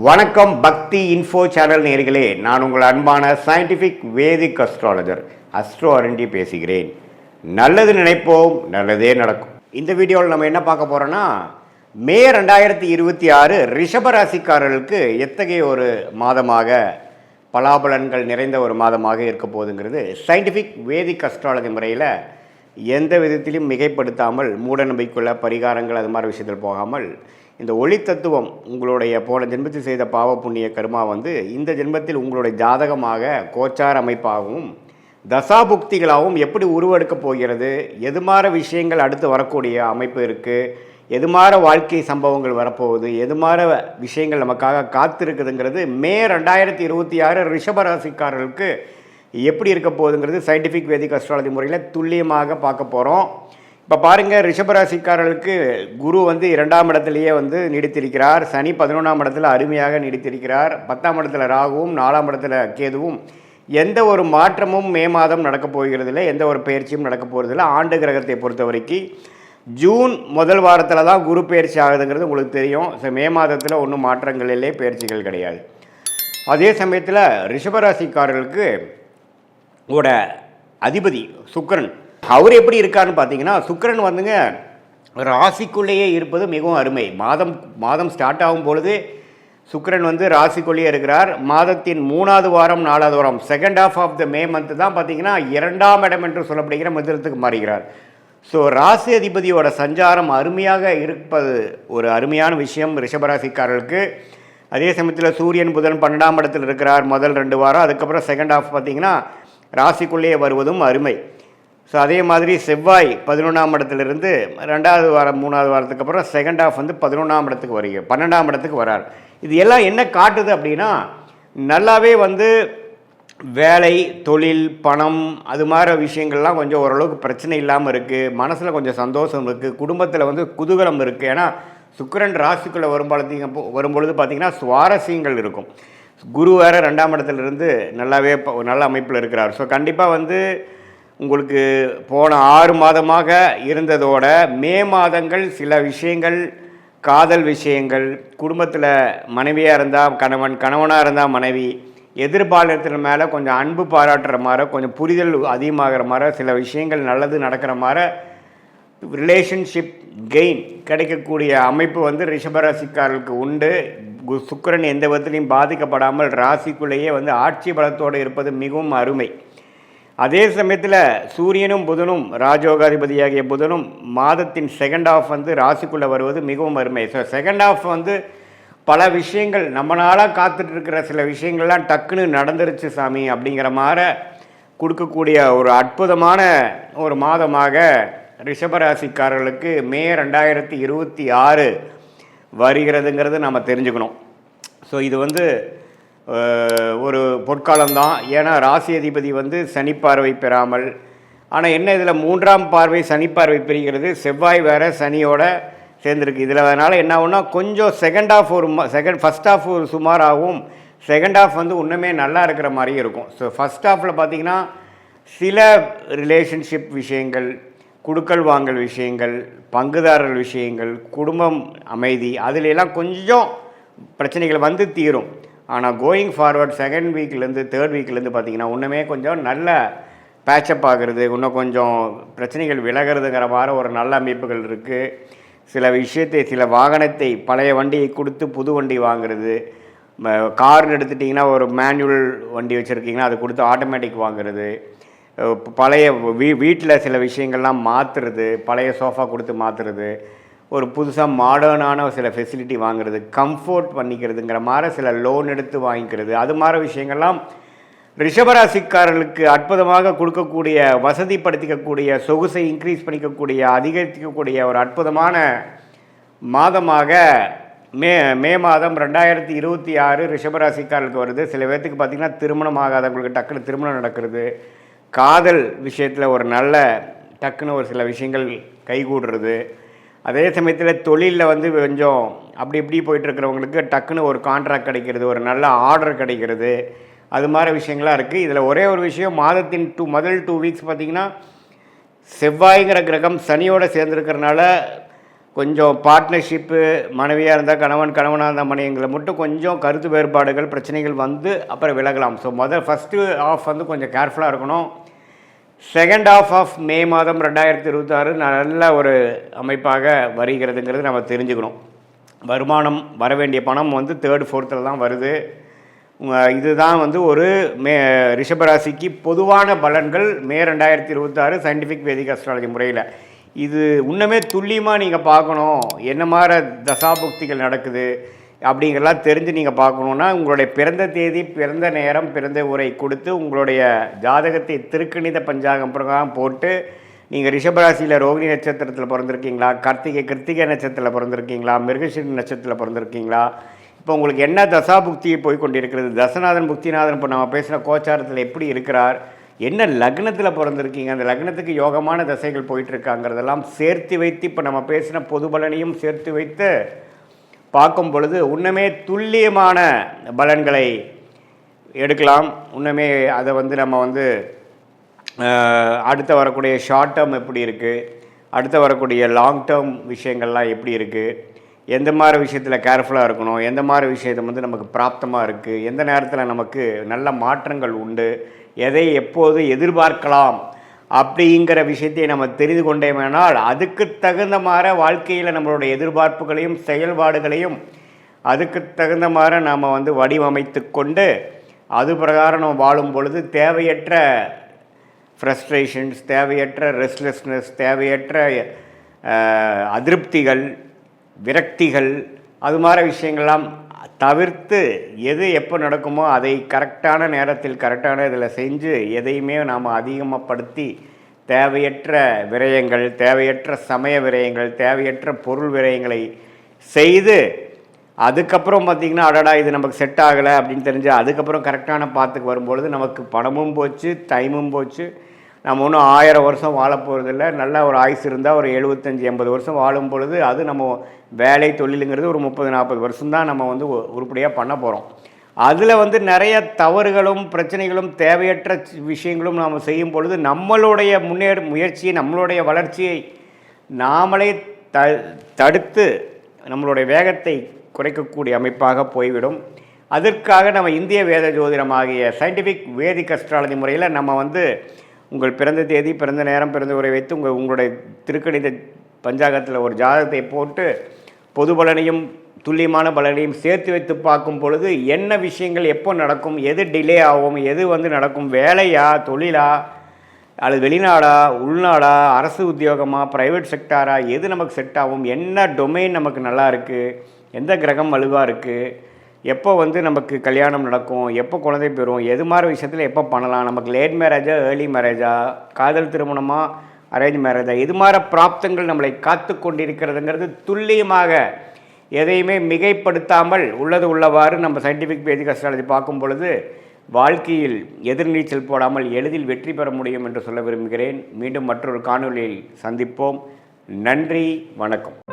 வணக்கம் பக்தி info channel நேயர்களே, நான் உங்கள் அன்பான சயின்டிஃபிக் வேதிக் அஸ்ட்ராலஜர் அஸ்ட்ரோ அரண்டி பேசுகிறேன். நல்லது நினைப்போம், நல்லதே நடக்கும். இந்த வீடியோவில் நம்ம என்ன பார்க்க போகிறோன்னா, மே 2026 ரிஷபராசிக்காரர்களுக்கு எத்தகைய ஒரு மாதமாக பலாபலன்கள் நிறைந்த ஒரு மாதமாக இருக்க போகுதுங்கிறது சயின்டிஃபிக் வேதிக் அஸ்ட்ராலஜி முறையில் எந்த விதத்திலும் மிகைப்படுத்தாமல் மூட நம்பிக்கையுள்ள பரிகாரங்கள் அது மாதிரி விஷயத்தில் போகாமல் இந்த ஒளி தத்துவம் உங்களுடைய போன ஜென்மத்தில் செய்த பாவ புண்ணிய கர்மா இந்த ஜென்மத்தில் உங்களுடைய ஜாதகமாக கோச்சார அமைப்பாகவும் தசாபுக்திகளாகவும் எப்படி உருவெடுக்கப் போகிறது, எது மாதிரி விஷயங்கள் அடுத்து வரக்கூடிய அமைப்பு இருக்குது, எது மாதிரி வாழ்க்கை சம்பவங்கள் வரப்போகுது, எது மாதிரி விஷயங்கள் நமக்காக காத்திருக்குதுங்கிறது மே 2026 ரிஷபராசிக்காரர்களுக்கு எப்படி இருக்க போகுதுங்கிறது சயின்டிஃபிக் வேதிக் அஸ்ட்ராலஜி முறையில் துல்லியமாக பார்க்க போகிறோம். இப்போ பாருங்கள், ரிஷபராசிக்காரர்களுக்கு குரு 2ஆம் இடத்துலையே நீடித்திருக்கிறார். சனி 11ஆம் இடத்துல அருமையாக நீடித்திருக்கிறார். 10ஆம் இடத்துல ராகுவும் 4ஆம் இடத்துல கேதுவும். எந்த ஒரு மாற்றமும் மே மாதம் நடக்கப் போகிறதில்லை, எந்த ஒரு பயிற்சியும் நடக்கப் போகிறதில்லை. ஆண்டு கிரகத்தை பொறுத்த வரைக்கும் ஜூன் முதல் வாரத்தில் தான் குரு பயிற்சி ஆகுதுங்கிறது உங்களுக்கு தெரியும். மே மாதத்தில் ஒன்றும் மாற்றங்கள் இல்லை, பயிற்சிகள் கிடையாது. அதே சமயத்தில் ரிஷபராசிக்காரர்களுக்கு ஓட அதிபதி சுக்கிரன், அவர் எப்படி இருக்காருன்னு பார்த்தீங்கன்னா, சுக்கிரன் ராசிக்குள்ளேயே இருப்பது மிகவும் அருமை. மாதம் ஸ்டார்ட் ஆகும் பொழுது சுக்கிரன் ராசிக்குள்ளேயே இருக்கிறார். மாதத்தின் 3வது வாரம் 4வது வாரம் second half of the May month தான் பார்த்தீங்கன்னா 2ஆம் இடம் என்று சொல்லப்படுகிற மிதுனத்துக்கு மாறுகிறார். ஸோ ராசி அதிபதியோட சஞ்சாரம் அருமையாக இருப்பது ஒரு அருமையான விஷயம் ரிஷபராசிக்காரர்களுக்கு. அதே சமயத்தில் சூரியன் புதன் 12ஆம் இடத்தில் இருக்கிறார் முதல் 2 வாரம். அதுக்கப்புறம் செகண்ட் ஹாஃப் பார்த்தீங்கன்னா ராசிக்குள்ளேயே வருவதும் அருமை. ஸோ அதே மாதிரி செவ்வாய் 11ஆம் இடத்துலேருந்து 2வது வாரம் 3வது வாரத்துக்கு அப்புறம் செகண்ட் ஹாஃப் 11ஆம் இடத்துக்கு வருகிறார், 12ஆம் இடத்துக்கு வரார். இது எல்லாம் என்ன காட்டுது அப்படின்னா, நல்லாவே வேலை, தொழில், பணம் அது மாதிரி விஷயங்கள்லாம் கொஞ்சம் ஓரளவுக்கு பிரச்சனை இல்லாமல் இருக்குது. மனசில் கொஞ்சம் சந்தோஷம் இருக்குது. குடும்பத்தில் குதூகலம் இருக்குது. ஏன்னா சுக்கிரன் ராசிக்குள்ளே வரும்பொழுது பார்த்திங்கன்னா சுவாரஸ்யங்கள் இருக்கும். குரு வேறு 2ஆம் இடத்துலேருந்து நல்லாவே நல்ல அமைப்பில் இருக்கிறார். ஸோ கண்டிப்பாக உங்களுக்கு போன 6 மாதமாக இருந்ததோட மே மாதங்கள் சில விஷயங்கள், காதல் விஷயங்கள், குடும்பத்தில் மனைவியாக இருந்தால் கணவன், கணவனாக இருந்தால் மனைவி, எதிர்பாலத்தின் மேலே கொஞ்சம் அன்பு பாராட்டுற மாதிரி, கொஞ்சம் புரிதல் அதிகமாகிற மாதிரி, சில விஷயங்கள் நல்லது நடக்கிற மாதிரி ரிலேஷன்ஷிப் கெயின் கிடைக்கக்கூடிய அமைப்பு ரிஷபராசிக்காரர்களுக்கு உண்டு. சுக்கிரன் எந்த விதத்திலையும் பாதிக்கப்படாமல் ராசிக்குள்ளேயே ஆட்சி பலத்தோடு இருப்பது மிகவும் அருமை. அதே சமயத்தில் சூரியனும் புதனும் ராஜோகாதிபதியாகிய புதனும் மாதத்தின் செகண்ட் ஹாஃப் ராசிக்குள்ளே வருவது மிகவும் அருமை. ஸோ செகண்ட் ஹாஃப் பல விஷயங்கள் நம்மளால் காத்துட்ருக்கிற சில விஷயங்கள்லாம் டக்குன்னு நடந்துருச்சு சாமி அப்படிங்கிற மாதிரி கொடுக்கக்கூடிய ஒரு அற்புதமான ஒரு மாதமாக ரிஷபராசிக்காரர்களுக்கு மே 2026 வருகிறதுங்கிறது நம்ம தெரிஞ்சுக்கணும். ஸோ இது ஒரு பொற்காலம்தான். ஏன்னா ராசி அதிபதி சனி பார்வை பெறாமல், ஆனால் என்ன இதில் 3ஆம் பார்வை சனி பார்வை பெறுகிறது. செவ்வாய் வேறு சனியோட சேர்ந்துருக்கு. இதில் அதனால் என்ன ஆகும்னா, கொஞ்சம் செகண்ட் ஹாஃப் ஃபஸ்ட் ஹாஃப் ஒரு சுமாராகவும், செகண்ட் ஹாஃப் இன்னுமே நல்லா இருக்கிற மாதிரியும் இருக்கும். ஸோ ஃபஸ்ட் ஹாஃபில் பார்த்திங்கன்னா சில ரிலேஷன்ஷிப் விஷயங்கள், குடுக்கல் வாங்கல் விஷயங்கள், பங்குதாரர்கள் விஷயங்கள், குடும்பம் அமைதி, அதிலெல்லாம் கொஞ்சம் பிரச்சனைகள் தீரும். ஆனால் கோயிங் ஃபார்வர்ட் செகண்ட் வீக்லேருந்து 3rd வீக்லேருந்து பார்த்திங்கன்னா இன்னுமே கொஞ்சம் நல்ல பேச்சப் ஆகிறது, இன்னும் கொஞ்சம் பிரச்சனைகள் விலகிறதுங்கிற மாதிரி ஒரு நல்ல அமைப்புகள் இருக்குது. சில வாகனத்தை பழைய வண்டியை கொடுத்து புது வண்டி வாங்குறது, கார்னு எடுத்துட்டிங்கன்னா ஒரு மேனுவல் வண்டி வச்சுருக்கீங்கன்னா அதை கொடுத்து ஆட்டோமேட்டிக் வாங்குறது, பழைய வீட்டில் சில விஷயங்கள்லாம் மாற்றுறது, பழைய சோஃபா கொடுத்து மாற்றுறது, ஒரு புதுசாக மாடர்னான சில ஃபெசிலிட்டி வாங்குறது, கம்ஃபோர்ட் பண்ணிக்கிறதுங்கிற மாதிரி சில லோன் எடுத்து வாங்கிக்கிறது, அது மாதிரி விஷயங்கள்லாம் ரிஷபராசிக்காரர்களுக்கு அற்புதமாக கொடுக்கக்கூடிய, வசதிப்படுத்திக்கக்கூடிய, சொகுசை இன்க்ரீஸ் பண்ணிக்கக்கூடிய, அதிகரிக்கக்கூடிய ஒரு அற்புதமான மாதமாக மே மாதம் 2026 ரிஷபராசிக்காரர்களுக்கு வருது. சில பேர்த்துக்கு பார்த்திங்கன்னா திருமணம் ஆகாதவங்களுக்கு டக்குன்னு திருமணம் நடக்கிறது, காதல் விஷயத்தில் ஒரு நல்ல டக்குன்னு ஒரு சில விஷயங்கள் கைகூடுறது. அதே சமயத்தில் தொழிலில் கொஞ்சம் அப்படி இப்படி போயிட்டுருக்கிறவங்களுக்கு டக்குன்னு ஒரு கான்ட்ராக்ட் கிடைக்கிறது, ஒரு நல்ல ஆர்டர் கிடைக்கிறது, அது மாதிரி விஷயங்கள்லாம் இருக்குது. இதில் ஒரே ஒரு விஷயம், மாதத்தின் முதல் 2 வீக்ஸ் பார்த்திங்கன்னா செவ்வாய்ங்கிற கிரகம் சனியோடு சேர்ந்துருக்கிறனால கொஞ்சம் பார்ட்னர்ஷிப்பு, மனைவியாக இருந்தால் கணவனாக இருந்தால் மனைவிங்களை மட்டும் கொஞ்சம் கருத்து வேறுபாடுகள் பிரச்சனைகள் வந்து அப்புறம் விலகலாம். ஸோ ஃபஸ்ட்டு ஆஃப் வந்து கொஞ்சம் கேர்ஃபுல்லாக இருக்கணும். செகண்ட் ஆஃப் ஆஃப் மே மாதம் 2026 நல்ல ஒரு அமைப்பாக வருகிறதுங்கிறது நம்ம தெரிஞ்சுக்கணும். வருமானம் வர வேண்டிய பணம் வந்து 3rd 4th தான் வருது. இதுதான் வந்து ஒரு ரிஷபராசிக்கு பொதுவான பலன்கள் மே 2026 சயின்டிஃபிக் வேதிக் அஸ்ட்ராலஜி முறையில். இது இன்னுமே துல்லியமாக நீங்கள் பார்க்கணும், என்ன மாதிரி தசாபுக்திகள் நடக்குது அப்படிங்கிறலாம் தெரிஞ்சு நீங்கள் பார்க்கணுன்னா உங்களுடைய பிறந்த தேதி, பிறந்த நேரம், பிறந்த ஊரை கொடுத்து உங்களுடைய ஜாதகத்தை திருக்கணித பஞ்சாங்கம் பிரகாரம் போட்டு நீங்கள் ரிஷபராசியில் ரோகிணி நட்சத்திரத்தில் பிறந்திருக்கீங்களா, கிருத்திகை நட்சத்திரத்தில் பிறந்திருக்கீங்களா, மிருகசீரிஷ நட்சத்திரத்தில் பிறந்திருக்கீங்களா, இப்போ உங்களுக்கு என்ன தசாபுக்தியை போய் கொண்டிருக்கிறது, தசநாதன் புக்திநாதன் இப்போ நம்ம பேசின கோச்சாரத்தில் எப்படி இருக்கிறார், என்ன லக்னத்தில் பிறந்திருக்கீங்க, அந்த லக்னத்துக்கு யோகமான தசைகள் போயிட்டுருக்காங்கிறதெல்லாம் சேர்த்து வைத்து இப்போ நம்ம பேசின பொது பலனையும் சேர்த்து வைத்து பார்க்கும் பொழுது இன்னுமே துல்லியமான பலன்களை எடுக்கலாம். இன்னுமே அதை வந்து நம்ம வந்து அடுத்து வரக்கூடிய ஷார்ட் டேர்ம் எப்படி இருக்குது, அடுத்து வரக்கூடிய லாங் டேர்ம் விஷயங்கள்லாம் எப்படி இருக்குது, எந்த மாதிரி விஷயத்தில் கேர்ஃபுல்லாக இருக்கணும், எந்த மாதிரி விஷயத்தை வந்து நமக்கு பிராப்தமாக இருக்குது, எந்த நேரத்தில் நமக்கு நல்ல மாற்றங்கள் உண்டு, எதை எப்போது எதிர்பார்க்கலாம் அப்படிங்கிற விஷயத்தை நம்ம தெரிந்து கொண்டேமானால் அதுக்கு தகுந்த மாதிரி வாழ்க்கையில் நம்மளுடைய எதிர்பார்ப்புகளையும் செயல்பாடுகளையும் அதுக்கு தகுந்த மாதிரி நாம் வந்து வடிவமைத்து கொண்டு அது பிரகாரம் நம்ம வாழும் பொழுது தேவையற்ற ஃப்ரஸ்ட்ரேஷன்ஸ், தேவையற்ற ரெஸ்ட்லெஸ்னஸ், தேவையற்ற அதிருப்திகள், விரக்திகள், அது மாதிரி விஷயங்கள்லாம் தவிர்த்து எது எப்போ நடக்குமோ அதை கரெக்டான நேரத்தில் கரெக்டான இதில் செஞ்சு எதையுமே நாம் அதிகமாகப்படுத்தி தேவையற்ற விரயங்கள், தேவையற்ற சமய விரயங்கள், தேவையற்ற பொருள் விரயங்களை செய்து அதுக்கப்புறம் பார்த்திங்கன்னா அடடா இது நமக்கு செட் ஆகலை அப்படின்னு தெரிஞ்சு அதுக்கப்புறம் கரெக்டான பாத்துக்கு வரும்பொழுது நமக்கு பணமும் போச்சு, டைமும் போச்சு. நம்ம ஒன்றும் 1000 வருஷம் வாழ போகிறதில்ல. நல்ல ஒரு ஆயுசு இருந்தால் ஒரு 75-80 வருஷம் வாழும் பொழுது அது நம்ம வேலை தொழிலுங்கிறது ஒரு 30-40 வருஷம்தான் நம்ம வந்து உருப்படியாக பண்ண போகிறோம். அதில் வந்து நிறைய தவறுகளும் பிரச்சனைகளும் தேவையற்ற விஷயங்களும் நாம் செய்யும் பொழுது நம்மளுடைய முயற்சியை, நம்மளுடைய வளர்ச்சியை நாமளே தடுத்து நம்மளுடைய வேகத்தை குறைக்கக்கூடிய அமைப்பாக போய்விடும். அதற்காக நம்ம இந்திய வேத ஜோதிடமாகிய சயின்டிஃபிக் வேதிக் அஸ்ட்ராலஜி முறையில் நம்ம வந்து உங்கள் பிறந்த தேதி, பிறந்த நேரம், பிறந்த உரை வைத்து உங்களுடைய திருக்கணித பஞ்சாங்கத்தில் ஒரு ஜாதகத்தை போட்டு பொது பலனையும் துல்லியமான பலனையும் சேர்த்து வைத்து பார்க்கும் பொழுது என்ன விஷயங்கள் எப்போ நடக்கும், எது டிலே ஆகும், எது வந்து நடக்கும், வேலையா, தொழிலா, அல்லது வெளிநாடா, உள்நாடா, அரசு உத்தியோகமா, ப்ரைவேட் செக்டாரா, எது நமக்கு செட் ஆகும், என்ன டொமைன் நமக்கு நல்லா இருக்குது, எந்த கிரகம் வலுவாக இருக்குது, எப்போ வந்து நமக்கு கல்யாணம் நடக்கும், எப்போ குழந்தை பெறும், எது மாதிரி விஷயத்தில் எப்போ பண்ணலாம், நமக்கு லேட் மேரேஜா, ஏர்லி மேரேஜா, காதல் திருமணமா, அரேஞ்ச் மேரேஜா, இது மாதிரி பிராப்தங்கள் நம்மளை காத்து கொண்டிருக்கிறதுங்கிறது துல்லியமாக எதையுமே மிகைப்படுத்தாமல் உள்ளது உள்ளவாறு நம்ம சயின்டிஃபிக் வேதிக் அஸ்ட்ராலஜி பார்க்கும் பொழுது வாழ்க்கையில் எதிர்நீச்சல் போடாமல் எளிதில் வெற்றி பெற முடியும் என்று சொல்ல விரும்புகிறேன். மீண்டும் மற்றொரு காணொலியில் சந்திப்போம். நன்றி, வணக்கம்.